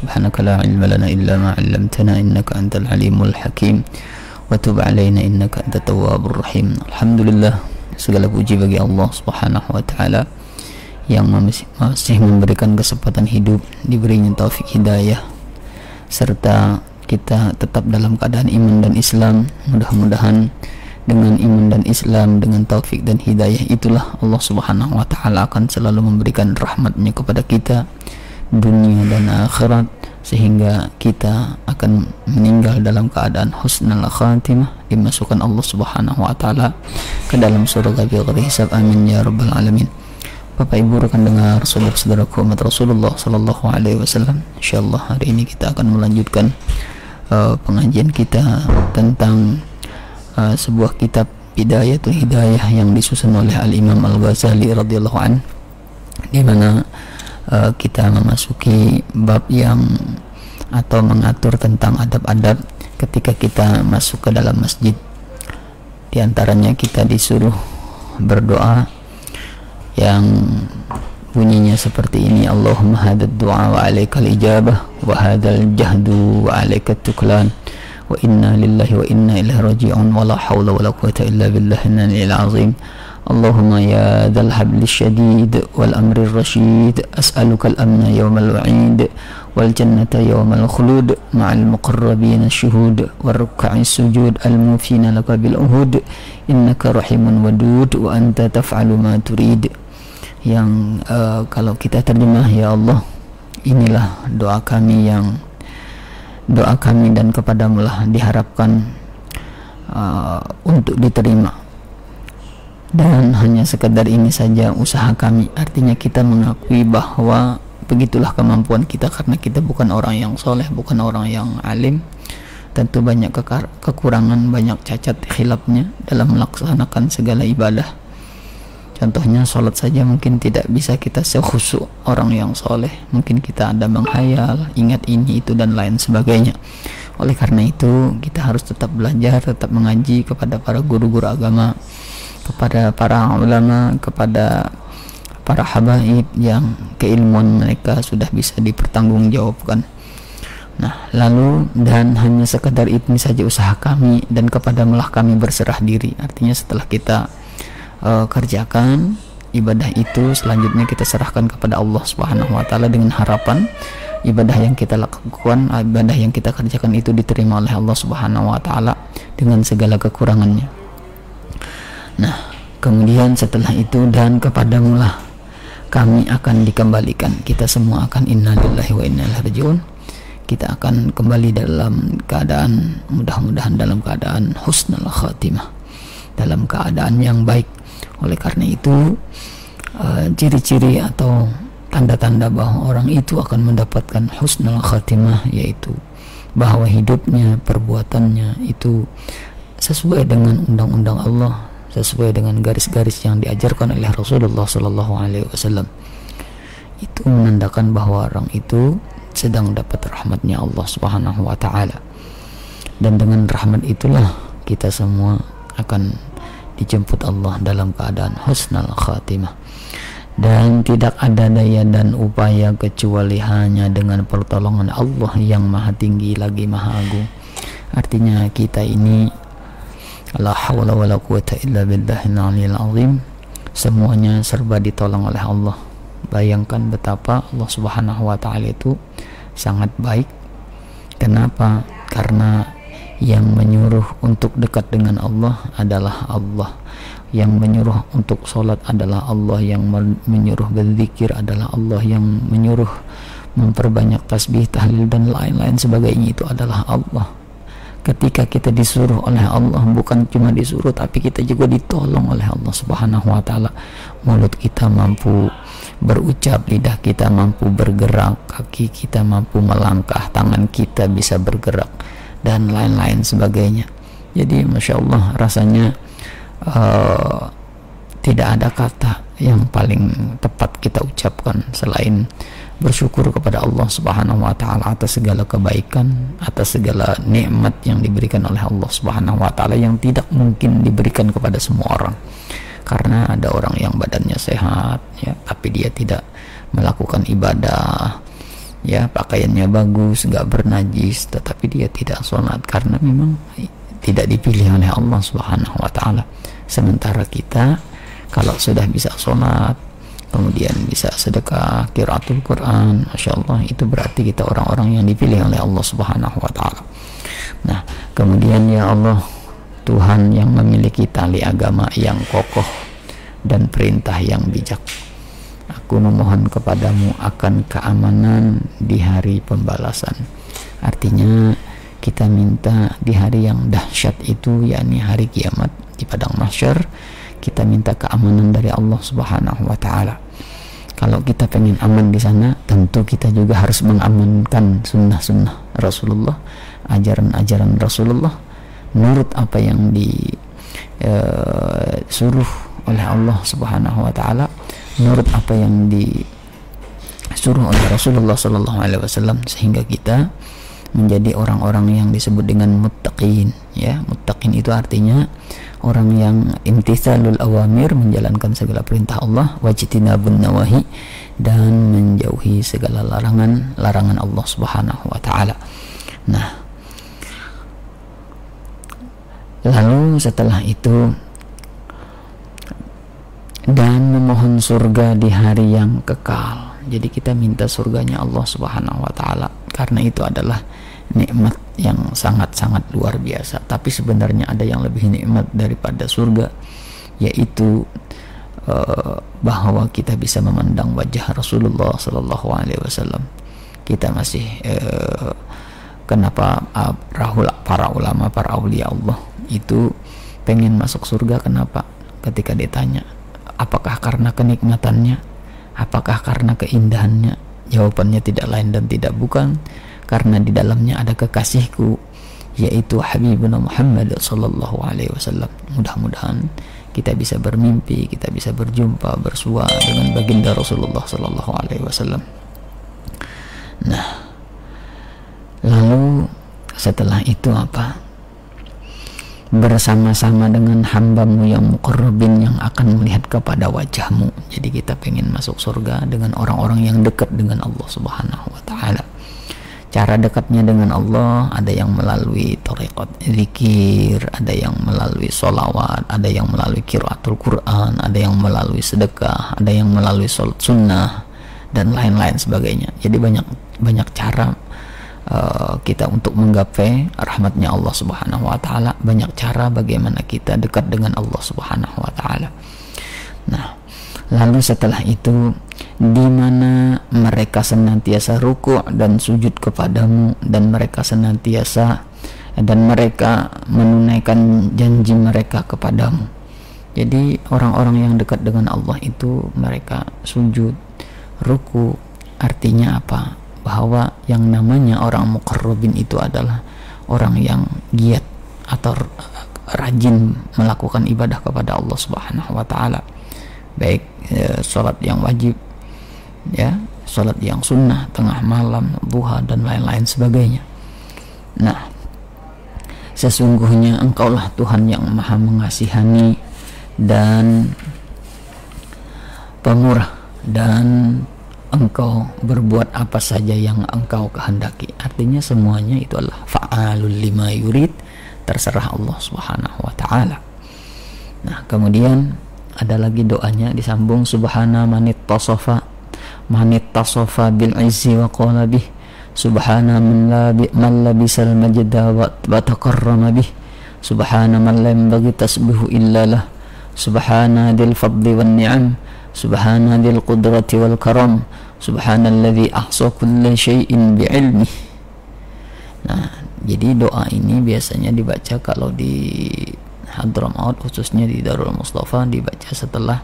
subhanaka la ilma lana illa ma 'allamtana innaka antal alimul hakim wa tub 'alaina innaka antat tawwabur rahim. Alhamdulillah, segala puji bagi Allah Subhanahu wa taala yang masih memberikan kesempatan hidup, diberinya taufik hidayah, serta kita tetap dalam keadaan iman dan Islam. Mudah-mudahan dengan iman dan Islam, dengan taufik dan hidayah itulah Allah Subhanahu wa taala akan selalu memberikan rahmatnya kepada kita dunia dan akhirat, sehingga kita akan meninggal dalam keadaan husnul khatimah, dimasukkan Allah Subhanahu wa taala ke dalam surga bighairi hisab. Amin ya rabbal alamin. Bapak Ibu rekan dengar, saudara-saudaraku umat Rasulullah sallallahu alaihi wasallam, insyaallah hari ini kita akan melanjutkan pengajian kita tentang sebuah kitab Bidayatul Hidayah yang disusun oleh Al-Imam Al-Ghazali radhiyallahu an, di mana kita memasuki bab yang atau mengatur tentang adab-adab ketika kita masuk ke dalam masjid. Di antaranya kita disuruh berdoa yang bunyinya seperti ini: Allahumma hadad du'a wa alaikal ijabah wa hadal jahdu wa alaikat tuklan wa inna lillahi wa inna ilaihi raji'un wa la hawla wa la quwwata illa billahi al azim. Allahumma ya dhal habli syadid wal amri rashid, as'aluka al-amna yawmal wa'id wal jannata yawmal khulud ma'al muqarrabin syuhud wal ruk'a'is sujud al-mufina laka bil uhud innaka rahimun wadud wa anta taf'alu ma turid. Yang kalau kita terjemah, ya Allah, inilah doa kami dan kepadamu lah diharapkan untuk diterima, dan hanya sekedar ini saja usaha kami. Artinya kita mengakui bahwa begitulah kemampuan kita, karena kita bukan orang yang soleh, bukan orang yang alim, tentu banyak kekurangan, banyak cacat khilafnya dalam melaksanakan segala ibadah. Contohnya sholat saja mungkin tidak bisa kita sekhusyuk orang yang soleh, mungkin kita ada menghayal, ingat ini itu dan lain sebagainya. Oleh karena itu kita harus tetap belajar, tetap mengaji kepada para guru-guru agama, kepada para ulama, kepada para habaib yang keilmuan mereka sudah bisa dipertanggungjawabkan. Nah, lalu dan hanya sekedar ini saja usaha kami, dan kepadamulah kami berserah diri. Artinya setelah kita kerjakan ibadah itu, selanjutnya kita serahkan kepada Allah Subhanahu wa taala dengan harapan ibadah yang kita lakukan, ibadah yang kita kerjakan itu diterima oleh Allah Subhanahu wa taala dengan segala kekurangannya. Nah, kemudian setelah itu, dan kepadamulah kami akan dikembalikan. Kita semua akan innalillahi wa inna ilaihi raji'un. Kita akan kembali dalam keadaan, mudah-mudahan dalam keadaan husnul khatimah, dalam keadaan yang baik. Oleh karena itu ciri-ciri atau tanda-tanda bahwa orang itu akan mendapatkan husnul khatimah, yaitu bahwa hidupnya, perbuatannya itu sesuai dengan undang-undang Allah, sesuai dengan garis-garis yang diajarkan oleh Rasulullah Sallallahu Alaihi Wasallam. Itu menandakan bahwa orang itu sedang dapat rahmatnya Allah Subhanahu Wa Taala, dan dengan rahmat itulah kita semua akan dijemput Allah dalam keadaan husnul khatimah. Dan tidak ada daya dan upaya kecuali hanya dengan pertolongan Allah yang maha tinggi lagi maha agung. Artinya kita ini la hawla wa la quwwata illa billahil aliyil azim, semuanya serba ditolong oleh Allah. Bayangkan betapa Allah Subhanahu wa taala itu sangat baik. Kenapa? Karena yang menyuruh untuk dekat dengan Allah adalah Allah, yang menyuruh untuk sholat adalah Allah, yang menyuruh berzikir adalah Allah, yang menyuruh memperbanyak tasbih, tahlil dan lain-lain sebagainya itu adalah Allah. Ketika kita disuruh oleh Allah, bukan cuma disuruh tapi kita juga ditolong oleh Allah Subhanahu wa taala. Mulut kita mampu berucap, lidah kita mampu bergerak, kaki kita mampu melangkah, tangan kita bisa bergerak, dan lain-lain sebagainya. Jadi Masya Allah, rasanya tidak ada kata yang paling tepat kita ucapkan selain bersyukur kepada Allah Subhanahu wa taala atas segala kebaikan, atas segala nikmat yang diberikan oleh Allah Subhanahu wa taala, yang tidak mungkin diberikan kepada semua orang. Karena ada orang yang badannya sehat ya, tapi dia tidak melakukan ibadah, ya pakaiannya bagus, nggak bernajis, tetapi dia tidak sholat karena memang tidak dipilih oleh Allah Subhanahu wa Ta'ala. Sementara kita kalau sudah bisa sholat, kemudian bisa sedekah, qiraatul Quran, masya Allah, itu berarti kita orang-orang yang dipilih oleh Allah Subhanahu wa Ta'ala. Nah, kemudian ya Allah, Tuhan yang memiliki tali agama yang kokoh dan perintah yang bijak, aku memohon kepadamu akan keamanan di hari pembalasan. Artinya kita minta di hari yang dahsyat itu, yakni hari kiamat di padang mahsyar, kita minta keamanan dari Allah Subhanahu wa Ta'ala. Kalau kita pengen aman di sana, tentu kita juga harus mengamankan sunnah-sunnah Rasulullah, ajaran-ajaran Rasulullah, menurut apa yang disuruh oleh Allah Subhanahu wa Ta'ala, menurut apa yang disuruh oleh Rasulullah Sallallahu Alaihi Wasallam, sehingga kita menjadi orang-orang yang disebut dengan muttaqin. Ya, muttaqin itu artinya orang yang imtithalul awamir, menjalankan segala perintah Allah, wajtinabun nawahi, dan menjauhi segala larangan Allah Subhanahu wa Ta'ala. Nah, lalu setelah itu, dan memohon surga di hari yang kekal. Jadi kita minta surganya Allah Subhanahu wa Ta'ala, karena itu adalah nikmat yang sangat-sangat luar biasa. Tapi sebenarnya ada yang lebih nikmat daripada surga, yaitu bahwa kita bisa memandang wajah Rasulullah Sallallahu Alaihi Wasallam. Kita masih kenapa para ulama, para aulia Allah itu pengen masuk surga? Kenapa? Ketika ditanya, apakah karena kenikmatannya? Apakah karena keindahannya? Jawabannya tidak lain dan tidak bukan, karena di dalamnya ada kekasihku, yaitu Habibuna Muhammad Sallallahu Alaihi Wasallam. Mudah-mudahan kita bisa bermimpi, kita bisa berjumpa, bersua dengan baginda Rasulullah Sallallahu Alaihi Wasallam. Nah, lalu setelah itu apa? Bersama-sama dengan hambamu yang muqarrabin yang akan melihat kepada wajahmu. Jadi kita pengen masuk surga dengan orang-orang yang dekat dengan Allah Subhanahu wa Ta'ala. Cara dekatnya dengan Allah ada yang melalui thariqat zikir, ada yang melalui sholawat, ada yang melalui qiraatul Quran, ada yang melalui sedekah, ada yang melalui sholat sunnah, dan lain-lain sebagainya. Jadi banyak cara kita untuk menggapai rahmatnya Allah Subhanahu wa Ta'ala. Banyak cara bagaimana kita dekat dengan Allah Subhanahu wa Ta'ala. Nah, lalu setelah itu, di mana mereka senantiasa ruku' dan sujud kepadamu, dan mereka senantiasa dan mereka menunaikan janji mereka kepadamu. Jadi orang-orang yang dekat dengan Allah itu mereka sujud, ruku'. Artinya apa? Bahwa yang namanya orang muqarrabin itu adalah orang yang giat atau rajin melakukan ibadah kepada Allah Subhanahu wa Ta'ala, baik sholat yang wajib, ya, sholat yang sunnah, tengah malam, duha, dan lain-lain sebagainya. Nah, sesungguhnya Engkaulah Tuhan yang maha mengasihani dan pemurah, dan Engkau berbuat apa saja yang Engkau kehendaki. Artinya semuanya itu adalah fa'alul lima yurid, terserah Allah Subhanahu wa Ta'ala. Nah, kemudian ada lagi doanya disambung, subhana manit tasofa bil izzi wa qala bih, subhana man labisal majda wa taqarrama bih, subhana man lam bagi tasbihu illa lah, subhana dil fadli wan ni'am, subhana dil qudrati wal karam, subhanalladzi ahsa kulli syai'in bi'ilmih. Nah, jadi doa ini biasanya dibaca kalau di Hadramaut, khususnya di Darul Mustafa, dibaca setelah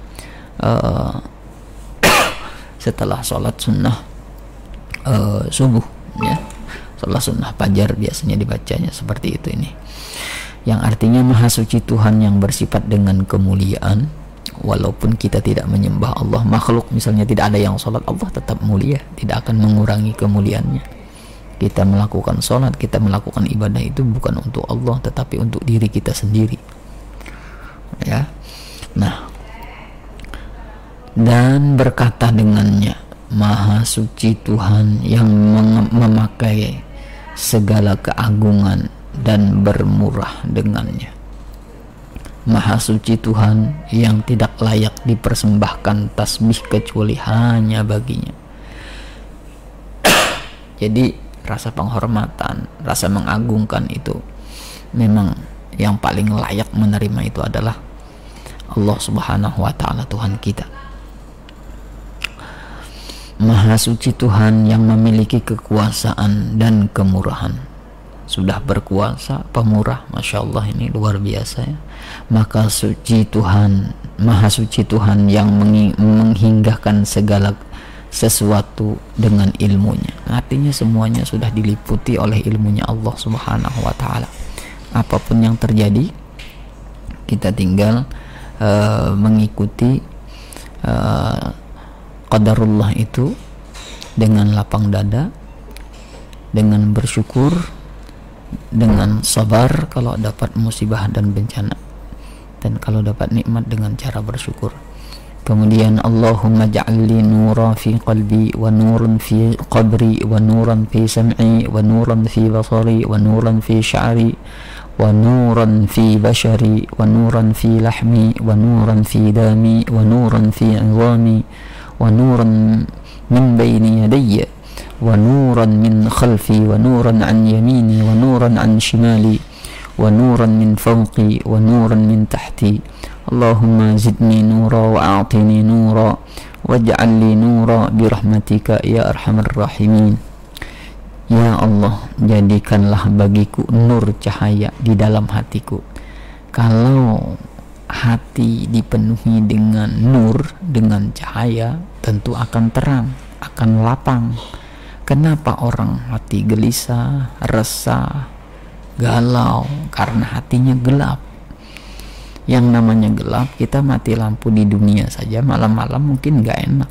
setelah sholat sunnah subuh, ya, sholat sunnah fajar biasanya dibacanya seperti itu ini, yang artinya maha suci Tuhan yang bersifat dengan kemuliaan. Walaupun kita tidak menyembah Allah, makhluk misalnya tidak ada yang sholat, Allah tetap mulia, tidak akan mengurangi kemuliaannya. Kita melakukan sholat, kita melakukan ibadah itu bukan untuk Allah, tetapi untuk diri kita sendiri, ya. Nah, dan berkata dengannya, Maha suci Tuhan yang memakai segala keagungan dan bermurah dengannya. Maha suci Tuhan yang tidak layak dipersembahkan tasbih kecuali hanya baginya. Jadi rasa penghormatan, rasa mengagungkan itu memang yang paling layak menerima itu adalah Allah Subhanahu wa Ta'ala, Tuhan kita. Maha suci Tuhan yang memiliki kekuasaan dan kemurahan. Sudah berkuasa, pemurah, Masya Allah, ini luar biasa ya. Maka suci Tuhan, Maha suci Tuhan yang menghinggahkan segala sesuatu dengan ilmunya. Artinya semuanya sudah diliputi oleh ilmunya Allah Subhanahu wa Ta'ala. Apapun yang terjadi, kita tinggal mengikuti qadarullah itu dengan lapang dada, dengan bersyukur, dengan sabar kalau dapat musibah dan bencana, dan kalau dapat nikmat dengan cara bersyukur. Kemudian Allahumma ja'alli nura fi qalbi wa nuran fi qabri wa nuran fi sam'i wa nuran fi basari wa nuran fi sya'ri wa nuran fi bashari wa nuran fi lahmi wa nuran fi dami wa nuran fi 'idhami wa nuran min bayni yadayya wa nuran min khalfi wa nuran an yamini wa nuran an shimali wa nuran min fawqi wa nuran min tahti. Allahumma zidni nura wa a'tini nura waj'al li nura birahmatika ya arhamar rahimin. Ya Allah, jadikanlah bagiku nur cahaya di dalam hatiku. Kalau hati dipenuhi dengan nur, dengan cahaya, tentu akan terang, akan lapang. Kenapa orang hati gelisah, resah, galau? Karena hatinya gelap. Yang namanya gelap, kita mati lampu di dunia saja, malam-malam mungkin gak enak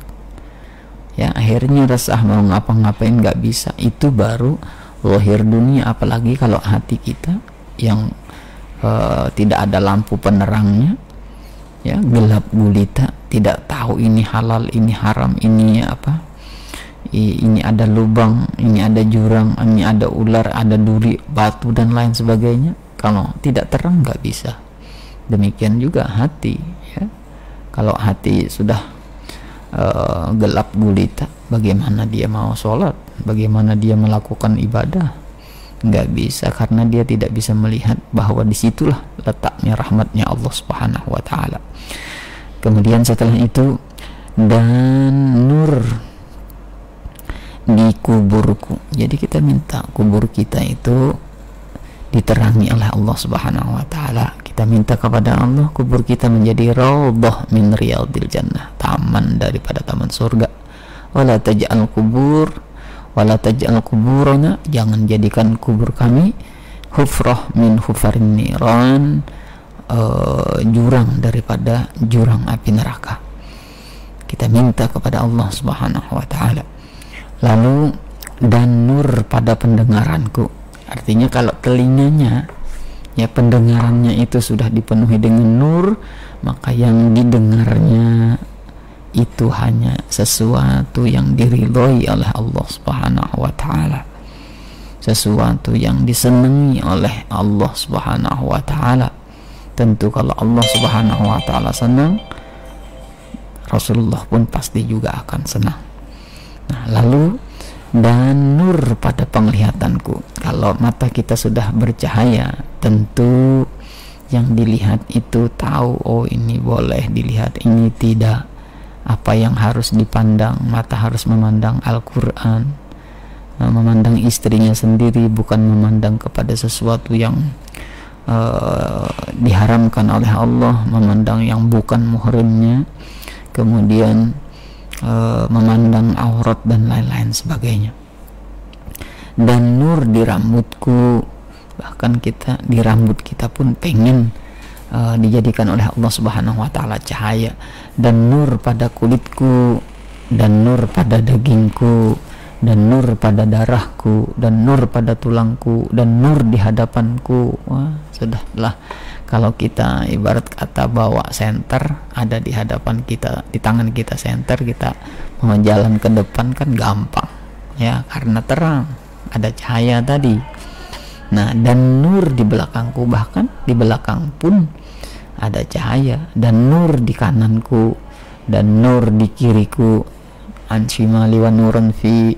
ya, akhirnya resah, mau ngapa-ngapain gak bisa. Itu baru lahir dunia. Apalagi kalau hati kita yang tidak ada lampu penerangnya ya, gelap gulita, tidak tahu ini halal, ini haram, ini apa, ini ada lubang, ini ada jurang, ini ada ular, ada duri, batu dan lain sebagainya. Kalau tidak terang nggak bisa. Demikian juga hati ya. Kalau hati sudah gelap gulita, bagaimana dia mau sholat, bagaimana dia melakukan ibadah? Nggak bisa, karena dia tidak bisa melihat bahwa disitulah letaknya rahmatnya Allah Subhanahu wa Ta'ala. Kemudian setelah itu, dan nur di kuburku. Jadi kita minta kubur kita itu diterangi oleh Allah Subhanahu wa Ta'ala. Kita minta kepada Allah kubur kita menjadi raudhah min riyadil jannah, taman daripada taman surga. Wala taj'al kuburana, jangan jadikan kubur kami hufrah min hufarin niran, jurang daripada jurang api neraka. Kita minta kepada Allah Subhanahu wa Ta'ala. Lalu, dan nur pada pendengaranku. Artinya kalau telinganya ya, pendengarannya itu sudah dipenuhi dengan nur, maka yang didengarnya itu hanya sesuatu yang diridhoi oleh Allah Subhanahu wa Ta'ala, sesuatu yang disenangi oleh Allah Subhanahu wa Ta'ala. Tentu kalau Allah Subhanahu wa Ta'ala senang, Rasulullah pun pasti juga akan senang. Nah, lalu, dan nur pada penglihatanku. Kalau mata kita sudah bercahaya, tentu yang dilihat itu tahu, oh ini boleh dilihat, ini tidak. Apa yang harus dipandang, mata harus memandang Al-Quran, memandang istrinya sendiri, bukan memandang kepada sesuatu yang diharamkan oleh Allah, memandang yang bukan muhrimnya, kemudian memandang aurat dan lain-lain sebagainya. Dan nur di rambutku, bahkan kita di rambut kita pun pengen dijadikan oleh Allah Subhanahu wa Ta'ala cahaya. Dan nur pada kulitku, dan nur pada dagingku, dan nur pada darahku, dan nur pada tulangku, dan nur di hadapanku. Wah, sudahlah. Kalau kita ibarat kata bawa senter ada di hadapan kita, di tangan kita senter, kita mau jalan ke depan kan gampang ya, karena terang, ada cahaya tadi. Nah, dan nur di belakangku, bahkan di belakang pun ada cahaya, dan nur di kananku, dan nur di kiriku, an shimali wa nuran fi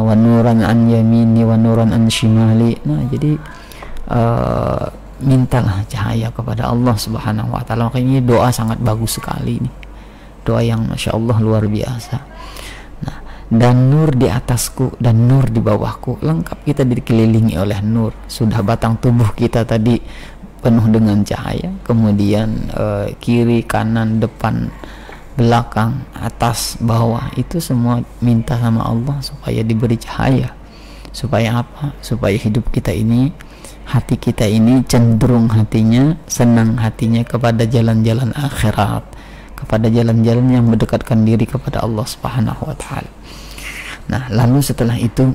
wa nuran an yamini wa nuran an shimali. Nah, jadi mintalah cahaya kepada Allah Subhanahu wa taala. Makanya doa sangat bagus sekali ini, doa yang masya Allah luar biasa. Nah, dan nur di atasku dan nur di bawahku, lengkap kita dikelilingi oleh nur. Sudah batang tubuh kita tadi penuh dengan cahaya, kemudian kiri, kanan, depan, belakang, atas, bawah, itu semua minta sama Allah supaya diberi cahaya. Supaya apa? Supaya hidup kita ini, hati kita ini cenderung hatinya, senang hatinya kepada jalan-jalan akhirat, kepada jalan-jalan yang mendekatkan diri kepada Allah Subhanahu wa taala. Nah, lalu setelah itu,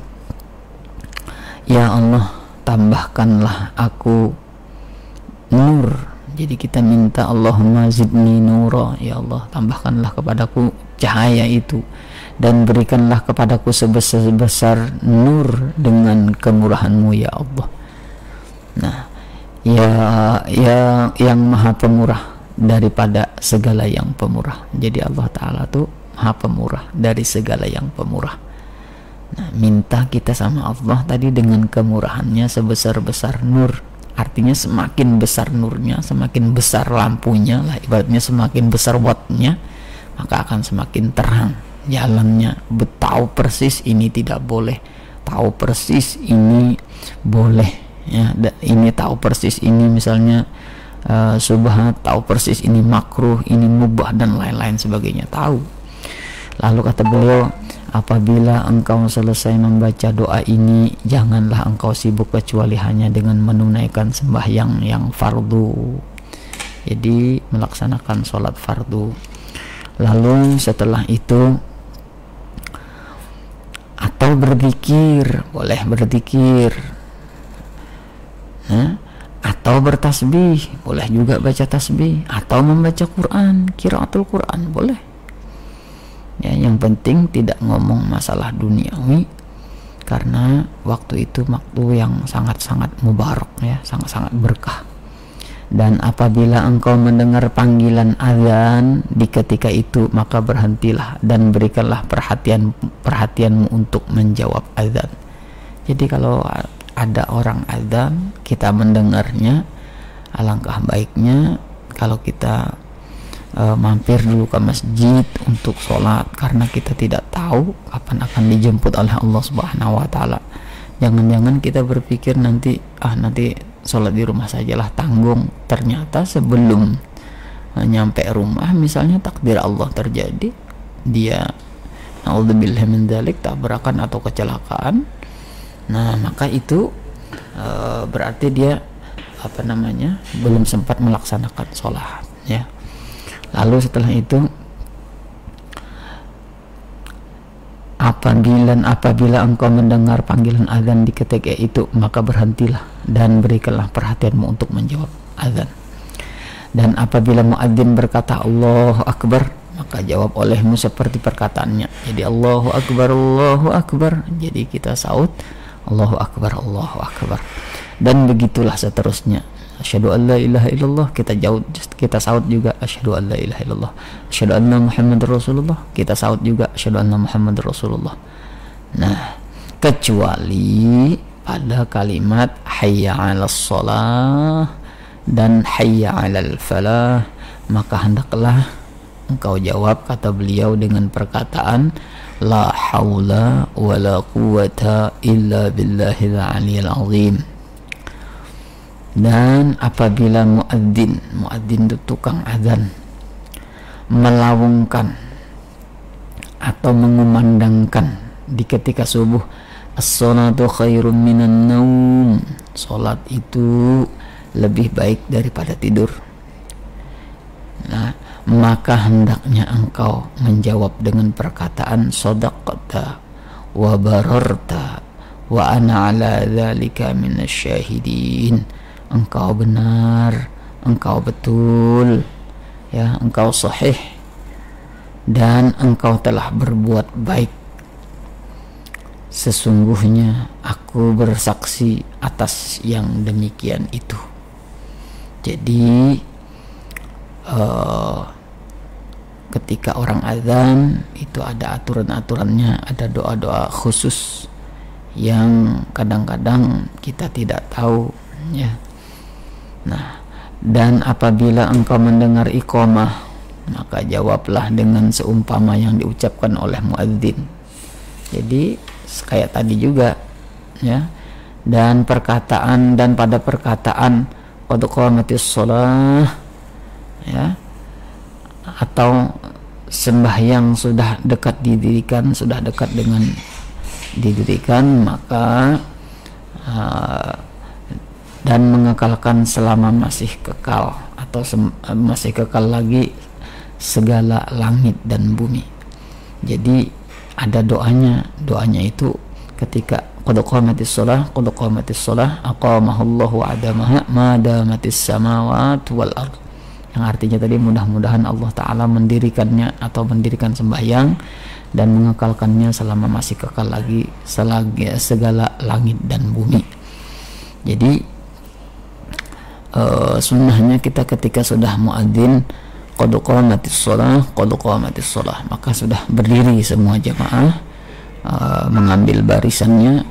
ya Allah, tambahkanlah aku nur. Jadi kita minta Allahumma zidni nura, ya Allah, tambahkanlah kepadaku cahaya itu, dan berikanlah kepadaku sebesar-besar nur dengan kemurahan-Mu ya Allah. Nah, yang maha pemurah daripada segala yang pemurah. Jadi Allah Ta'ala tuh maha pemurah dari segala yang pemurah. Nah, minta kita sama Allah tadi dengan kemurahannya sebesar-besar nur. Artinya semakin besar nurnya, semakin besar lampunya lah, ibaratnya semakin besar wattnya, maka akan semakin terang jalannya. Tahu persis ini tidak boleh, tahu persis ini boleh ya, ini tahu persis ini misalnya subhat, tahu persis ini makruh, ini mubah, dan lain-lain sebagainya, tahu. Lalu kata beliau, apabila engkau selesai membaca doa ini, janganlah engkau sibuk kecuali hanya dengan menunaikan sembahyang yang fardu, jadi melaksanakan sholat fardu. Lalu setelah itu, atau berzikir, boleh berzikir, atau bertasbih, boleh juga baca tasbih, atau membaca Quran, qiraatul Quran, boleh ya. Yang penting tidak ngomong masalah duniawi, karena waktu itu waktu yang sangat-sangat mubarak ya, sangat-sangat berkah. Dan apabila engkau mendengar panggilan azan di ketika itu, maka berhentilah dan berikanlah perhatianmu untuk menjawab azan. Jadi kalau ada orang azan, kita mendengarnya, alangkah baiknya kalau kita mampir dulu ke masjid untuk sholat, karena kita tidak tahu kapan akan dijemput oleh Allah Subhanahu wa taala. Jangan-jangan kita berpikir nanti sholat di rumah sajalah, tanggung. Ternyata sebelum nyampe rumah, misalnya takdir Allah terjadi, dia naudzubillah min dzalik, tabrakan atau kecelakaan. Nah, maka itu berarti dia belum sempat melaksanakan sholat ya. Lalu setelah itu, apabila engkau mendengar panggilan azan di ketika itu, maka berhentilah dan berikanlah perhatianmu untuk menjawab azan. Dan apabila muadzin berkata Allahu Akbar, maka jawab olehmu seperti perkataannya. Jadi Allahu Akbar, Allahu Akbar, jadi kita saut Allahu Akbar, Allahu Akbar, dan begitulah seterusnya. Asyhadu an la ilaha illallah, kita saut juga asyhadu an la ilaha illallah. Asyhadu anna Muhammadar Rasulullah, kita saut juga asyhadu anna Muhammadar Rasulullah. Nah, kecuali pada kalimat hayya 'alas shalah dan hayya 'alal falah, maka hendaklah engkau jawab, kata beliau, dengan perkataan la haula wala quwwata illa billahil aliyil azim. Dan apabila muadzin itu tukang azan, melawungkan atau mengumandangkan di ketika subuh, as-salatu khairum minan naum, salat itu lebih baik daripada tidur. Nah, maka hendaknya engkau menjawab dengan perkataan shadaqta wa bararta wa ana ala dzalika minasyahidin. Engkau benar, engkau betul, ya, engkau sahih, dan engkau telah berbuat baik. Sesungguhnya aku bersaksi atas yang demikian itu. Jadi ketika orang azan itu ada aturan-aturannya, ada doa-doa khusus yang kadang-kadang kita tidak tahu, ya. Nah, dan apabila engkau mendengar iqamah, maka jawablah dengan seumpama yang diucapkan oleh muadzin. Jadi kayak tadi juga, ya. Dan perkataan, dan pada perkataan qad qamatis shalah, ya, atau sembahyang sudah dekat didirikan, sudah dekat dengan didirikan, maka dan mengekalkan selama masih kekal, atau masih kekal lagi segala langit dan bumi. Jadi ada doanya itu ketika qad qamatis shalah, qad qamatis shalah aqamahullahu adamaha ma damatis samawati wal ard, yang artinya tadi mudah-mudahan Allah Ta'ala mendirikannya atau mendirikan sembahyang dan mengekalkannya selama masih kekal lagi segala langit dan bumi. Jadi sunnahnya kita ketika sudah muadzin qad qamatis shalah, qad qamatis shalah, maka sudah berdiri semua jamaah, mengambil barisannya,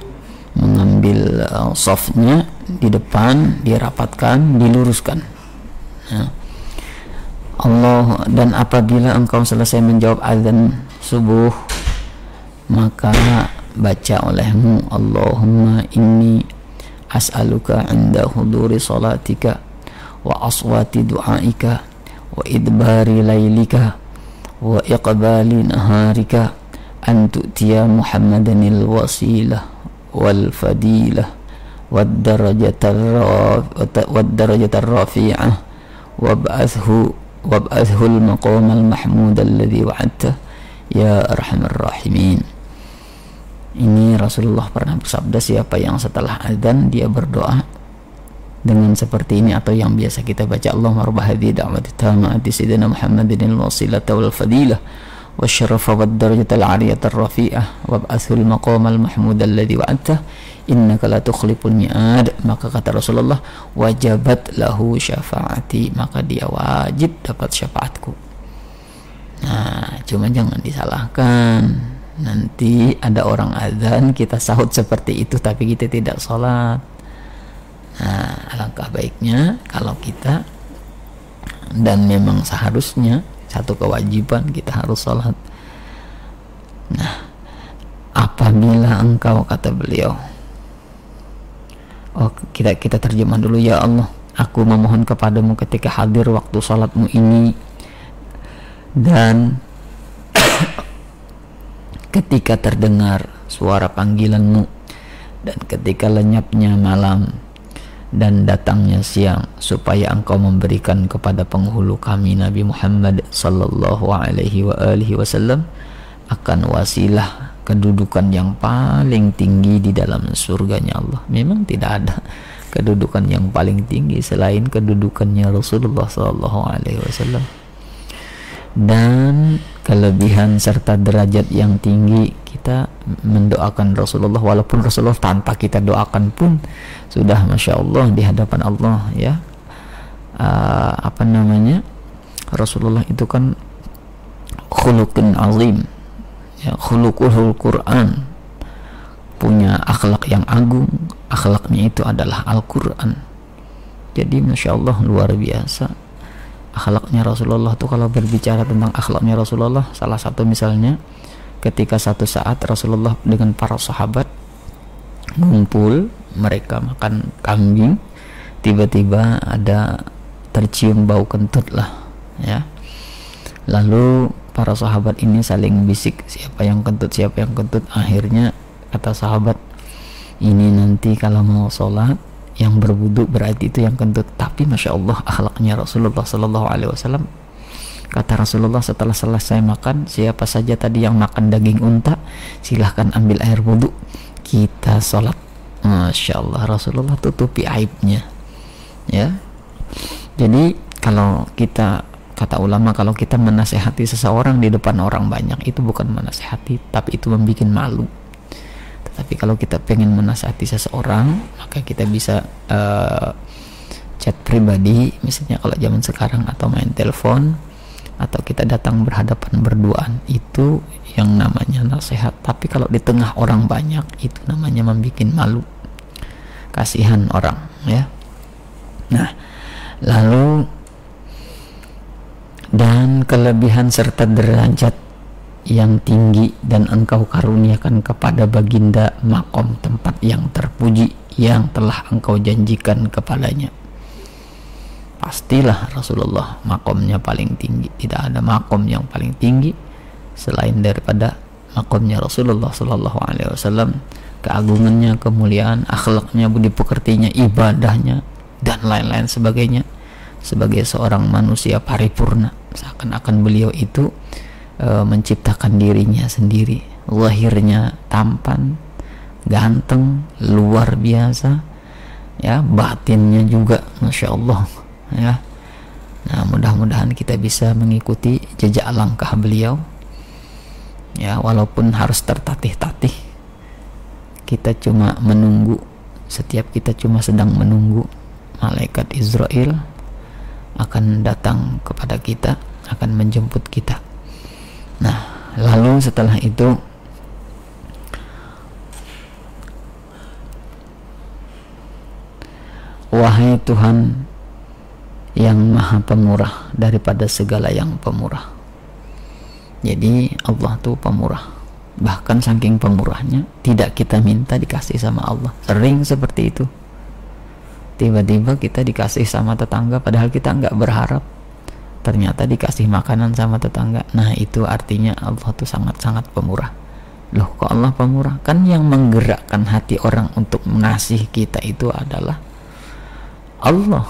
mengambil shafnya di depan, dirapatkan, diluruskan. Nah, Allah, dan apabila engkau selesai menjawab azan subuh, maka baca olehmu Allahumma inni as'aluka inda huduri salatika wa aswati du'aika wa idbari laylika wa iqbali naharika an tu'tiya Muhammadanil wasilah wal fadilah wad darajatar rafi'ah wab'athhu al-maqam al-mahmud alladhi wa'adta ya arhamar rahimin. Ini Rasulullah pernah bersabda, siapa yang setelah adzan dia berdoa dengan seperti ini, atau yang biasa kita baca, Allahumma rabb hadhihi da'wati tammati sayyidina Muhammadin al-wasilata wal fadilah wasyarafa wad darajatal 'aliyatar rafi'ah wab'athul maqamal mahmud alladzi wa'adta innaka la tukhliful mi'ad. Maka kata Rasulullah, wajabat lahu syafaati, maka dia wajib dapat syafaatku. Nah, cuma jangan disalahkan, nanti ada orang azan kita sahut seperti itu tapi kita tidak sholat. Nah, alangkah baiknya kalau kita, dan memang seharusnya satu kewajiban kita harus sholat. Nah, apabila engkau, kata beliau, kita terjemah dulu, ya Allah, aku memohon kepadamu ketika hadir waktu sholatmu ini, dan ketika terdengar suara panggilanmu, dan ketika lenyapnya malam dan datangnya siang, supaya engkau memberikan kepada penghulu kami Nabi Muhammad sallallahu alaihi wasallam akan wasilah, kedudukan yang paling tinggi di dalam surganya Allah. Memang tidak ada kedudukan yang paling tinggi selain kedudukannya Rasulullah sallallahu alaihi wasallam, dan kelebihan serta derajat yang tinggi. Kita mendoakan Rasulullah, walaupun Rasulullah tanpa kita doakan pun sudah masya Allah di hadapan Allah, ya. Rasulullah itu kan khuluqun azim, ya, khuluqul Quran, punya akhlak yang agung. Akhlaknya itu adalah Al-Quran. Jadi masya Allah luar biasa akhlaknya Rasulullah tuh. Kalau berbicara tentang akhlaknya Rasulullah, salah satu misalnya ketika satu saat Rasulullah dengan para sahabat ngumpul, mereka makan kambing, tiba-tiba ada tercium bau kentut lah, ya. Lalu para sahabat ini saling bisik, siapa yang kentut, siapa yang kentut. Akhirnya kata sahabat, ini nanti kalau mau sholat yang berwudu berarti itu yang kentut. Tapi masya Allah akhlaknya Rasulullah Sallallahu Alaihi Wasallam Kata Rasulullah, setelah selesai makan, siapa saja tadi yang makan daging unta, silahkan ambil air wudhu, kita sholat. Masya Allah, Rasulullah tutupi aibnya, ya. Jadi kalau kita, kata ulama, kalau kita menasehati seseorang di depan orang banyak, itu bukan menasehati, tapi itu membuat malu. Tetapi kalau kita pengen menasehati seseorang, maka kita bisa chat pribadi, misalnya kalau zaman sekarang, atau main telepon, atau kita datang berhadapan berduaan, itu yang namanya nasihat. Tapi kalau di tengah orang banyak, itu namanya membuat malu, kasihan orang, ya. Nah, lalu dan kelebihan serta derajat yang tinggi dan engkau karuniakan kepada baginda makom tempat yang terpuji yang telah engkau janjikan kepadanya. Pastilah Rasulullah makomnya paling tinggi, tidak ada makom yang paling tinggi selain daripada makomnya Rasulullah Sallallahu Alaihi Wasallam. Keagungannya, kemuliaan, akhlaknya, budi pekertinya, ibadahnya, dan lain-lain sebagainya, sebagai seorang manusia paripurna, seakan-akan beliau itu menciptakan dirinya sendiri. Lahirnya tampan, ganteng, luar biasa, ya, batinnya juga Masya Allah, ya. Nah, mudah-mudahan kita bisa mengikuti jejak langkah beliau, ya, walaupun harus tertatih-tatih. Kita cuma menunggu, setiap kita cuma sedang menunggu malaikat Israel akan datang kepada kita, akan menjemput kita. Nah, lalu setelah itu wahai Tuhan yang maha pemurah daripada segala yang pemurah. Jadi Allah tuh pemurah, bahkan saking pemurahnya tidak kita minta dikasih sama Allah. Sering seperti itu, tiba-tiba kita dikasih sama tetangga padahal kita nggak berharap, ternyata dikasih makanan sama tetangga. Nah, itu artinya Allah tuh sangat-sangat pemurah. Loh, kok Allah pemurah? Kan yang menggerakkan hati orang untuk mengasihi kita itu adalah Allah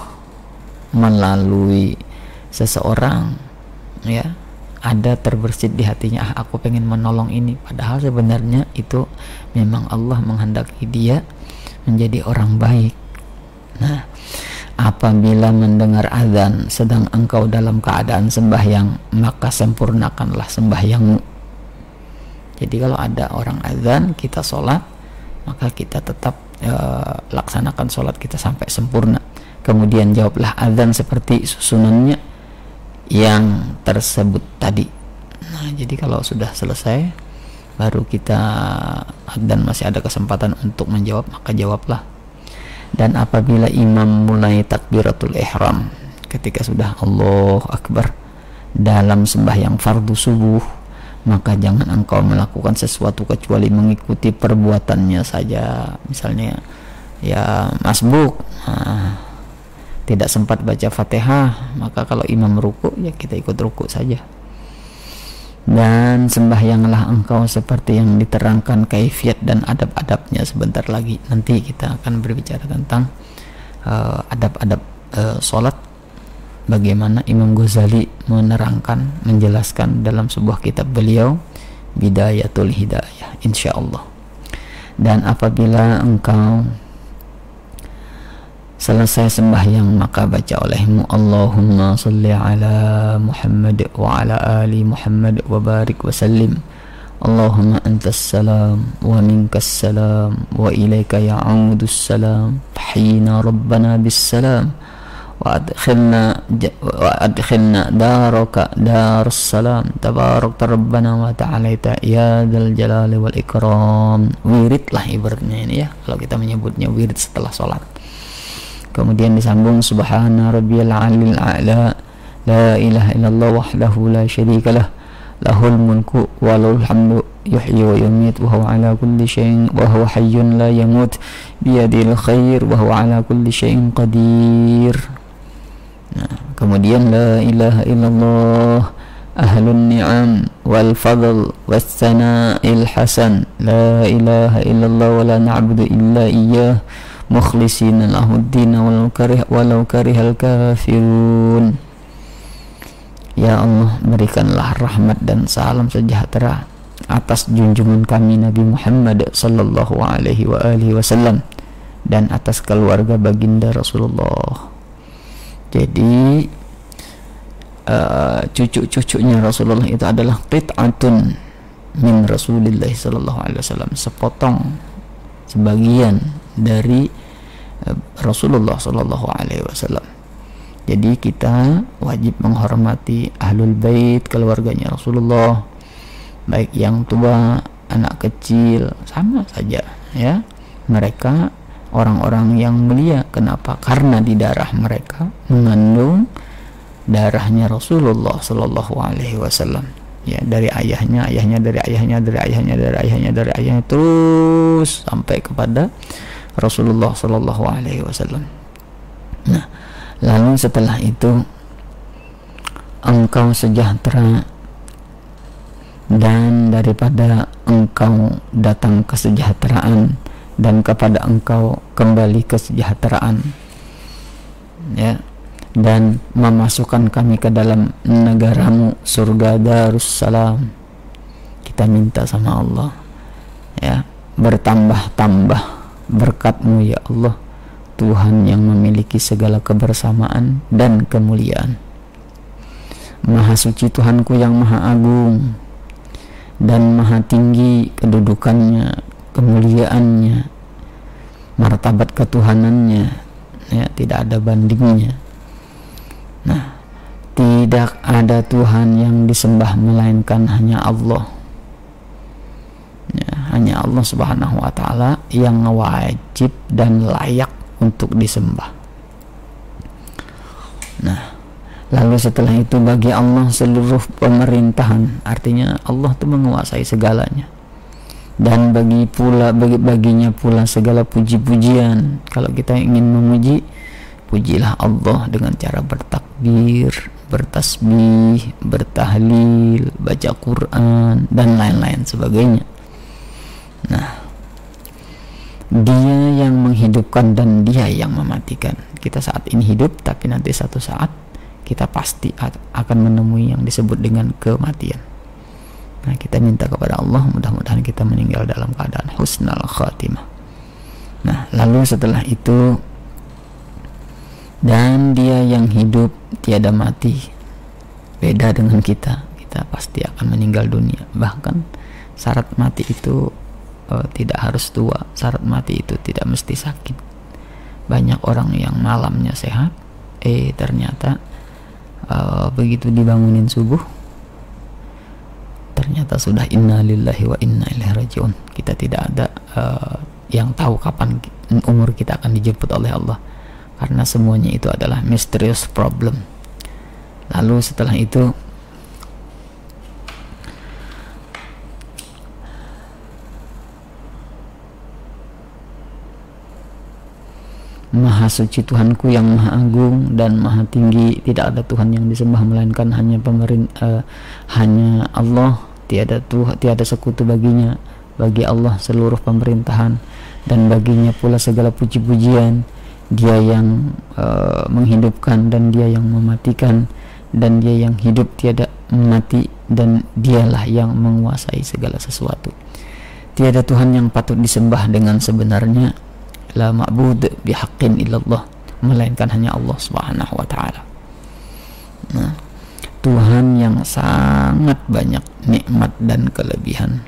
melalui seseorang, ya. Ada terbersit di hatinya, aku pengen menolong ini, padahal sebenarnya itu memang Allah menghendaki dia menjadi orang baik. Nah, apabila mendengar azan sedang engkau dalam keadaan sembahyang, maka sempurnakanlah sembahyangmu. Jadi kalau ada orang azan, kita sholat, maka kita tetap laksanakan sholat kita sampai sempurna. Kemudian jawablah azan seperti susunannya yang tersebut tadi. Nah, jadi kalau sudah selesai baru kita dan masih ada kesempatan untuk menjawab, maka jawablah. Dan apabila imam mulai takbiratul ihram, ketika sudah Allahu Akbar dalam sembahyang fardu subuh, maka jangan engkau melakukan sesuatu kecuali mengikuti perbuatannya saja. Misalnya ya masbuk, tidak sempat baca Fatihah, maka kalau imam ruku, ya kita ikut ruku saja. Dan sembahyanglah engkau seperti yang diterangkan kaifiat dan adab-adabnya sebentar lagi. Nanti kita akan berbicara tentang adab-adab sholat, bagaimana Imam Ghazali menerangkan, menjelaskan dalam sebuah kitab beliau, Bidayatul Hidayah, insyaallah. Dan apabila engkau selesai sembahyang, maka baca olehmu Allahumma salli ala Muhammad wa ala ali Muhammad wa barik wa sallim. Allahumma antas salam wa minkas salam wa ilaika ya'udus salam, tahina rabbana bis salam wa adkhilna daraka darus salam, tabarakta rabbana wa ta'alaita ya dzal jalali wal ikram. Wirid lah ibaratnya ini, ya, kalau kita menyebutnya wirid setelah sholat. Kemudian disambung subhana rabbiyal alil a'la, la ilaha illallah wahdahu la syarika lah, lahul mulku wa lahul hamdu yuhyi wa yumiit wa huwa ala kulli syai'in wa huwa hayyun la yamut biyadil khair wa huwa ala kulli syai'in qadir. Nah, kemudian la ilaha illallah ahlun ni'am wal fadl was sana'il hasan, la ilaha illallah wa la na'budu illa iyyah mukhlisina lahuddin walau karihal kafirun. Ya Allah, berikanlah rahmat dan salam sejahtera atas junjungan kami Nabi Muhammad sallallahu alaihi wa alihi wasallam dan atas keluarga baginda Rasulullah. Jadi cucu-cucunya Rasulullah itu adalah qit'atun min Rasulillah sallallahu alaihi wasallam, sepotong, sebagian dari Rasulullah sallallahu alaihi wasallam. Jadi kita wajib menghormati ahlul bait, keluarganya Rasulullah, baik yang tua, anak kecil, sama saja ya. Mereka orang-orang yang mulia. Kenapa? Karena di darah mereka mengandung darahnya Rasulullah sallallahu alaihi wasallam. Ya, dari ayahnya, dari ayahnya, dari ayahnya, dari ayahnya, dari ayahnya, terus sampai kepada Rasulullah sallallahu alaihi wasallam. Nah, lalu setelah itu engkau sejahtera, dan daripada engkau datang kesejahteraan dan kepada engkau kembali kesejahteraan, ya, dan memasukkan kami ke dalam negaramu surga Darussalam. Kita minta sama Allah, ya, bertambah-tambah berkat-Mu ya Allah, Tuhan yang memiliki segala kebersamaan dan kemuliaan. Maha suci Tuhanku yang maha agung dan maha tinggi kedudukannya, kemuliaannya, martabat ketuhanannya, ya, tidak ada bandingnya. Nah, tidak ada Tuhan yang disembah melainkan hanya Allah, ya, hanya Allah subhanahu wa ta'ala yang wajib dan layak untuk disembah. Nah, lalu setelah itu bagi Allah seluruh pemerintahan, artinya Allah itu menguasai segalanya, dan baginya pula segala puji-pujian. Kalau kita ingin memuji, pujilah Allah dengan cara bertakbir, bertasbih, bertahlil, baca Quran, dan lain-lain sebagainya. Nah, Dia yang menghidupkan dan Dia yang mematikan. Kita saat ini hidup, tapi nanti satu saat kita pasti akan menemui yang disebut dengan kematian. Nah, kita minta kepada Allah mudah-mudahan kita meninggal dalam keadaan husnul khatimah. Nah, lalu setelah itu, dan Dia yang hidup tiada mati. Beda dengan kita pasti akan meninggal dunia. Bahkan syarat mati itu tidak harus tua, syarat mati itu tidak mesti sakit. Banyak orang yang malamnya sehat, ternyata begitu dibangunin subuh, ternyata sudah inna lillahi wa inna ilaihi rajiun. Kita tidak ada yang tahu kapan umur kita akan dijemput oleh Allah, karena semuanya itu adalah mysterious problem. Lalu setelah itu Maha suci Tuhanku yang maha agung dan maha tinggi, tidak ada Tuhan yang disembah melainkan hanya hanya Allah, tiada sekutu baginya. Bagi Allah seluruh pemerintahan dan baginya pula segala puji-pujian. Dia yang menghidupkan dan Dia yang mematikan, dan Dia yang hidup tiada mati, dan Dialah yang menguasai segala sesuatu. Tiada Tuhan yang patut disembah dengan sebenarnya, la ma'bud bihaqqin illallah, melainkan hanya Allah subhanahu wa ta'ala. Nah, Tuhan yang sangat banyak nikmat dan kelebihan,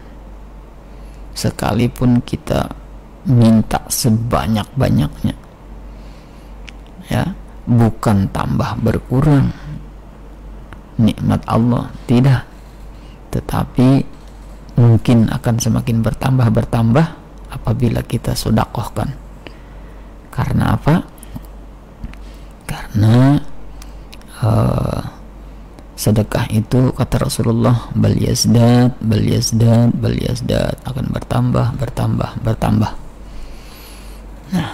sekalipun kita minta sebanyak-banyaknya, ya, bukan tambah berkurang nikmat Allah, tidak, tetapi mungkin akan semakin bertambah apabila kita sedekahkan. Karena apa? Karena sedekah itu, kata Rasulullah, bal yazdad akan bertambah. Nah,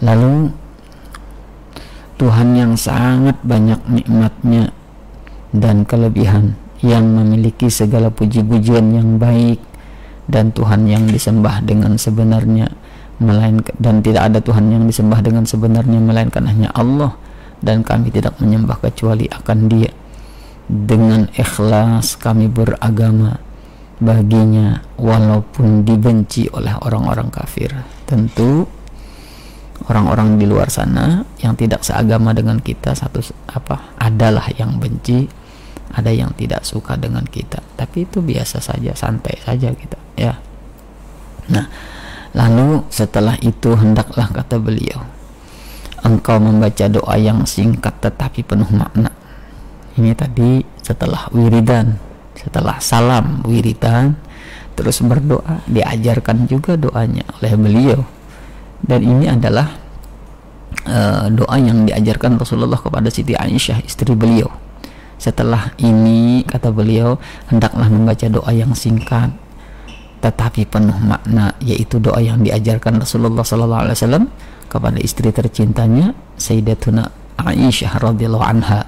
lalu Tuhan yang sangat banyak nikmatnya dan kelebihan, yang memiliki segala puji-pujian yang baik, dan Tuhan yang disembah dengan sebenarnya dan tidak ada Tuhan yang disembah dengan sebenarnya melainkan hanya Allah, dan kami tidak menyembah kecuali akan Dia. dengan ikhlas kami beragama baginya walaupun dibenci oleh orang-orang kafir. Tentu orang-orang di luar sana yang tidak seagama dengan kita adalah yang benci, ada yang tidak suka dengan kita, tapi itu biasa saja, santai saja kita, ya. Nah, lalu setelah itu hendaklah, kata beliau, engkau membaca doa yang singkat tetapi penuh makna. Ini tadi setelah wiridan, setelah salam wiridan, terus berdoa, diajarkan juga doanya oleh beliau. Dan ini adalah doa yang diajarkan Rasulullah kepada Siti Aisyah, istri beliau. Setelah ini, kata beliau, hendaklah membaca doa yang singkat tetapi penuh makna, yaitu doa yang diajarkan Rasulullah SAW kepada istri tercintanya Sayyidatuna Aisyah radhiyallahu anha.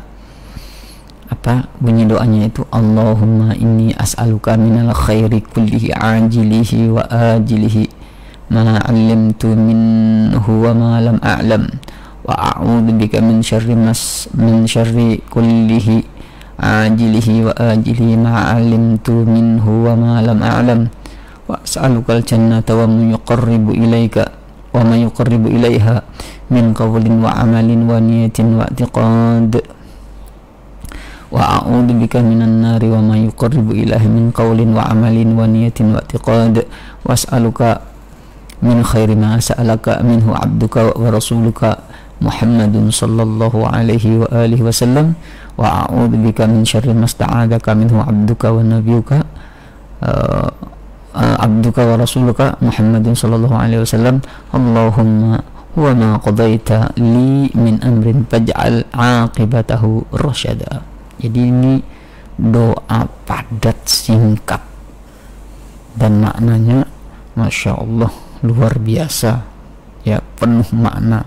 Apa bunyi doanya itu? Allahumma inni as'aluka minal khairi kullihi ajilihi wa ajilihi ma 'allamtu minhu wa ma lam a'lam wa a'udzu bika min syarri kullihi ajilihi wa ajilihi ma 'allamtu minhu wa ma lam a'lam wa as'aluka al-jannata wa ma yuqarribu ilaika wa ma yuqarribu ilaiha min qawlin wa amalin wa niyatin wa i'tiqad wa a'udzu bika minan nari wa ma yuqarribu ilaihi min qawlin wa amalin wa niyatin wa i'tiqad wa as'aluka min khairi ma sa'alaka minhu 'abduka wa rasuluka Muhammadun sallallahu alaihi wa alihi wasallam wa a'udzu bika min syarri ma sta'adzaka minhu 'abduka wa nabiyyuka abduka wa rasuluka Muhammadun sallallahu alaihi wasallam. Allahumma wa ma qadaita li min amrin faj'al 'aqibatahu rasyada. Jadi ini doa padat, singkat, dan maknanya Masya Allah luar biasa, ya, penuh makna,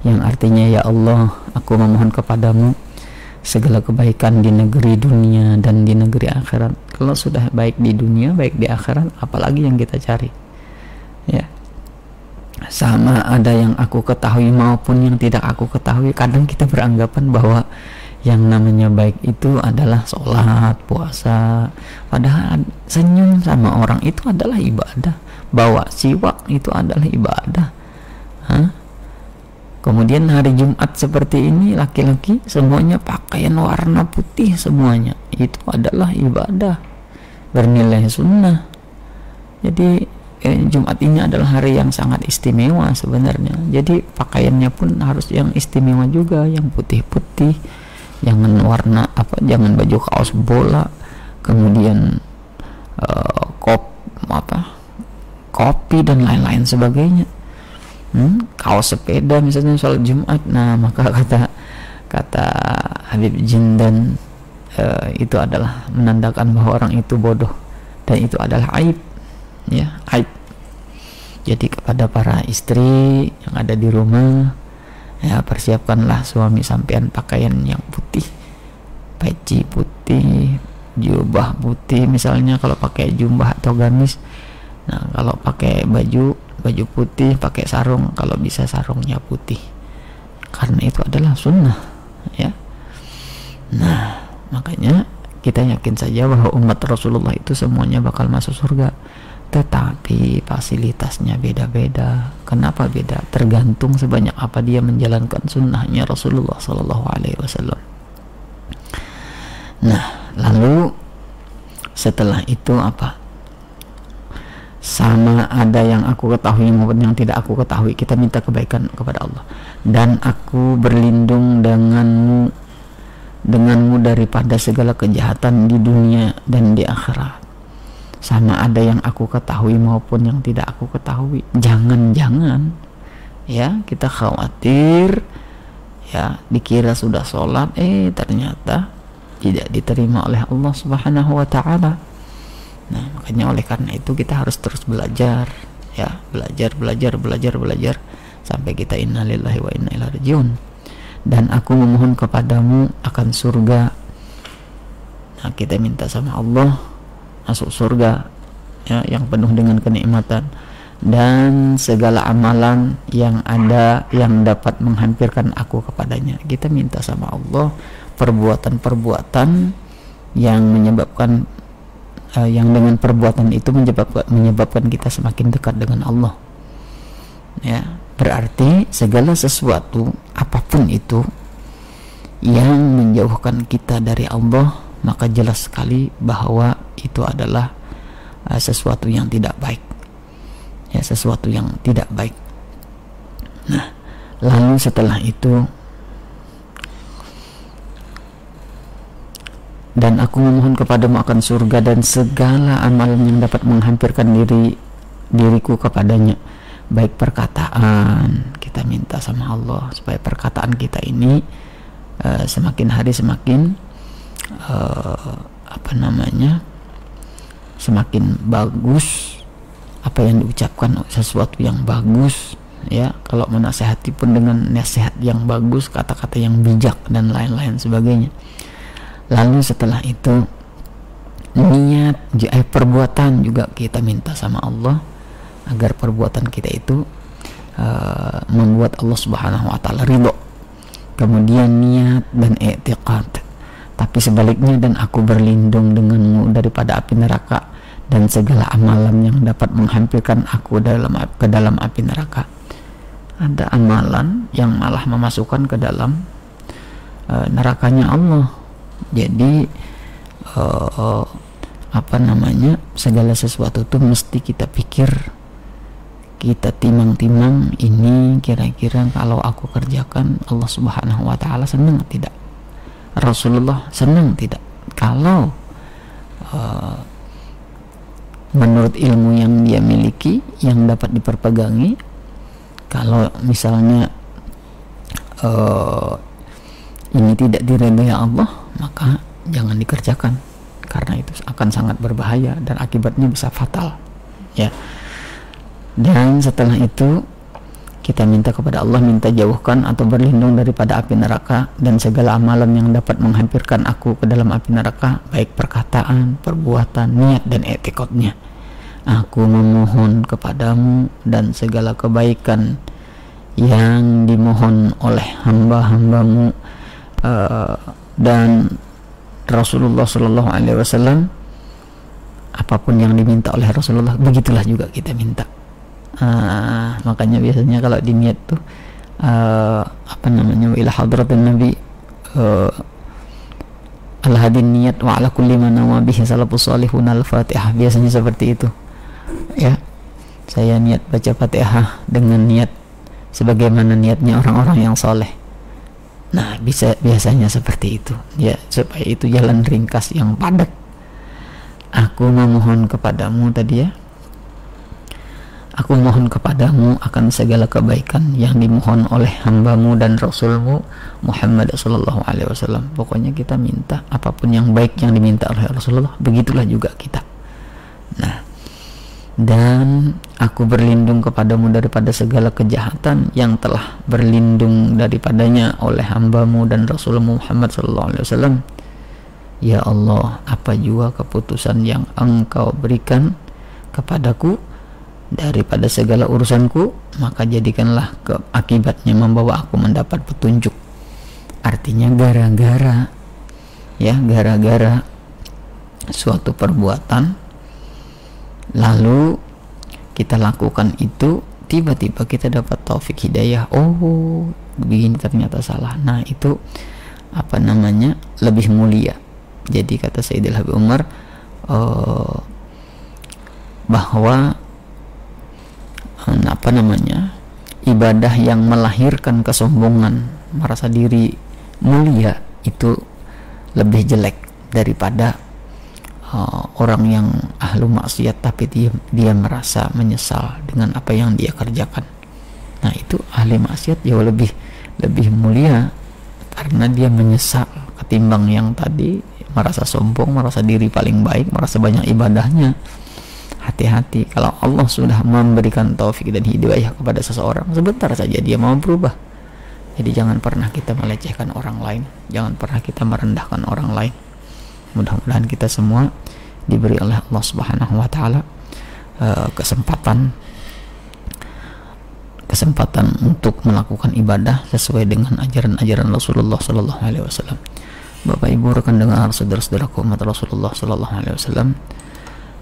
yang artinya, ya Allah, aku memohon kepadamu segala kebaikan di negeri dunia dan di negeri akhirat. Kalau sudah baik di dunia, baik di akhirat, apalagi yang kita cari, ya. Sama ada yang aku ketahui maupun yang tidak aku ketahui. Kadang kita beranggapan bahwa yang namanya baik itu adalah sholat, puasa, padahal senyum sama orang itu adalah ibadah, bawa siwak itu adalah ibadah. Kemudian hari Jumat seperti ini, laki-laki semuanya pakaian warna putih semuanya, itu adalah ibadah bernilai sunnah. Jadi Jumat ini adalah hari yang sangat istimewa sebenarnya. Jadi pakaiannya pun harus yang istimewa juga, yang putih-putih, jangan warna jangan baju kaos bola, kemudian kopi dan lain-lain sebagainya. Kaos sepeda misalnya sholat Jumat. Nah, maka kata Habib Jindan, itu adalah menandakan bahwa orang itu bodoh dan itu adalah aib, ya, aib. Jadi kepada para istri yang ada di rumah, ya, persiapkanlah suami sampean pakaian yang putih, peci putih, jubah putih misalnya kalau pakai jubah atau gamis. Nah, kalau pakai baju putih, pakai sarung, kalau bisa sarungnya putih, karena itu adalah sunnah, ya. Nah, makanya kita yakin saja bahwa umat Rasulullah itu semuanya bakal masuk surga, tetapi fasilitasnya beda-beda. Kenapa beda? Tergantung sebanyak apa dia menjalankan sunnahnya Rasulullah Sallallahu Alaihi Wasallam. Nah, lalu setelah itu apa? Sama ada yang aku ketahui maupun yang tidak aku ketahui, kita minta kebaikan kepada Allah. Dan aku berlindung denganmu daripada segala kejahatan di dunia dan di akhirat. Sama ada yang aku ketahui maupun yang tidak aku ketahui. Jangan-jangan, ya, kita khawatir, ya, dikira sudah sholat, ternyata tidak diterima oleh Allah Subhanahu wa Ta'ala. Nah, makanya oleh karena itu kita harus terus belajar, ya, belajar sampai kita innalillahi wa inna ilaihi rajiun. Dan aku memohon kepadamu akan surga. Nah, kita minta sama Allah masuk surga, ya, yang penuh dengan kenikmatan, dan segala amalan yang ada yang dapat menghampirkan aku kepadanya. Kita minta sama Allah perbuatan-perbuatan yang menyebabkan yang dengan perbuatan itu menyebabkan kita semakin dekat dengan Allah. Ya, berarti segala sesuatu apapun itu yang menjauhkan kita dari Allah, maka jelas sekali bahwa itu adalah sesuatu yang tidak baik. Ya, sesuatu yang tidak baik. Nah, lalu setelah itu, dan aku memohon kepadamu akan surga dan segala amalan yang dapat menghampirkan diriku kepadanya, baik perkataan. Kita minta sama Allah supaya perkataan kita ini semakin hari semakin semakin bagus, apa yang diucapkan sesuatu yang bagus, ya. Kalau menasehati pun dengan nasihat yang bagus, kata-kata yang bijak dan lain-lain sebagainya. Lalu setelah itu niat, perbuatan juga kita minta sama Allah agar perbuatan kita itu membuat Allah Subhanahu wa taala ridho. Kemudian niat dan i'tiqad. Tapi sebaliknya, dan aku berlindung denganmu daripada api neraka dan segala amalan yang dapat menghampirkan aku ke dalam api neraka. Ada amalan yang malah memasukkan ke dalam nerakanya Allah. Jadi segala sesuatu itu mesti kita pikir, kita timang-timang, ini kira-kira kalau aku kerjakan Allah Subhanahu wa taala senang tidak, Rasulullah senang tidak. Kalau menurut ilmu yang dia miliki yang dapat diperpegangi, kalau misalnya ini tidak diridhoi Allah, maka jangan dikerjakan, karena itu akan sangat berbahaya dan akibatnya bisa fatal, ya. Dan setelah itu kita minta kepada Allah, minta jauhkan atau berlindung daripada api neraka dan segala amalan yang dapat menghampirkan aku ke dalam api neraka, baik perkataan, perbuatan, niat dan etikotnya. Aku memohon kepadamu dan segala kebaikan yang dimohon oleh hamba-hambamu dan Rasulullah Shallallahu Alaihi Wasallam, apapun yang diminta oleh Rasulullah, begitulah juga kita minta. Makanya biasanya kalau di niat tuh ila hadratin Nabi al-hadin niat wa ala kulli man nawa bihi salafus salihun al-Fatihah, biasanya seperti itu, ya. Saya niat baca Fatihah dengan niat sebagaimana niatnya orang-orang yang soleh. Nah, biasanya seperti itu, ya, supaya itu jalan ringkas yang padat. Aku memohon kepadamu tadi, ya. Aku mohon kepadamu akan segala kebaikan yang dimohon oleh hambamu dan Rasulmu Muhammad Sallallahu Alaihi Wasallam. Pokoknya kita minta apapun yang baik yang diminta oleh Rasulullah, begitulah juga kita. Nah, dan aku berlindung kepadamu daripada segala kejahatan yang telah berlindung daripadanya oleh hambamu dan Rasulmu Muhammad Sallallahu Alaihi Wasallam. Ya Allah, apa jua keputusan yang Engkau berikan kepadaku daripada segala urusanku, maka jadikanlah akibatnya membawa aku mendapat petunjuk. Artinya gara-gara suatu perbuatan lalu kita lakukan itu, tiba-tiba kita dapat taufik hidayah, oh begini ternyata salah. Nah, itu lebih mulia. Jadi kata Sayyidil Habib Umar bahwa ibadah yang melahirkan kesombongan, merasa diri mulia, itu lebih jelek daripada orang yang ahlu maksiat tapi dia merasa menyesal dengan apa yang dia kerjakan. Nah, itu ahli maksiat jauh lebih mulia karena dia menyesal ketimbang yang tadi merasa sombong, merasa diri paling baik, merasa banyak ibadahnya. Hati-hati, kalau Allah sudah memberikan taufik dan hidayah kepada seseorang, sebentar saja dia mau berubah. Jadi jangan pernah kita melecehkan orang lain, jangan pernah kita merendahkan orang lain. Mudah-mudahan kita semua diberi oleh Allah Subhanahu wa taala kesempatan untuk melakukan ibadah sesuai dengan ajaran-ajaran Rasulullah sallallahu alaihi wasallam. Bapak Ibu rekan dengar saudara-saudaraku umat Rasulullah sallallahu alaihi wasallam,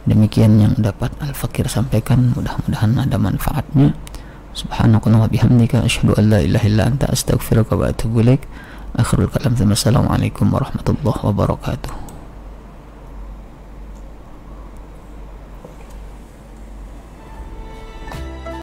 demikian yang dapat Al-Fakir sampaikan, mudah-mudahan ada manfaatnya. Subhanakallahumma bihamdika asyhadu an la ilaha illa anta astaghfiruka wa atubu ilaik. Akhirul kalam, assalamualaikum warahmatullahi wabarakatuh.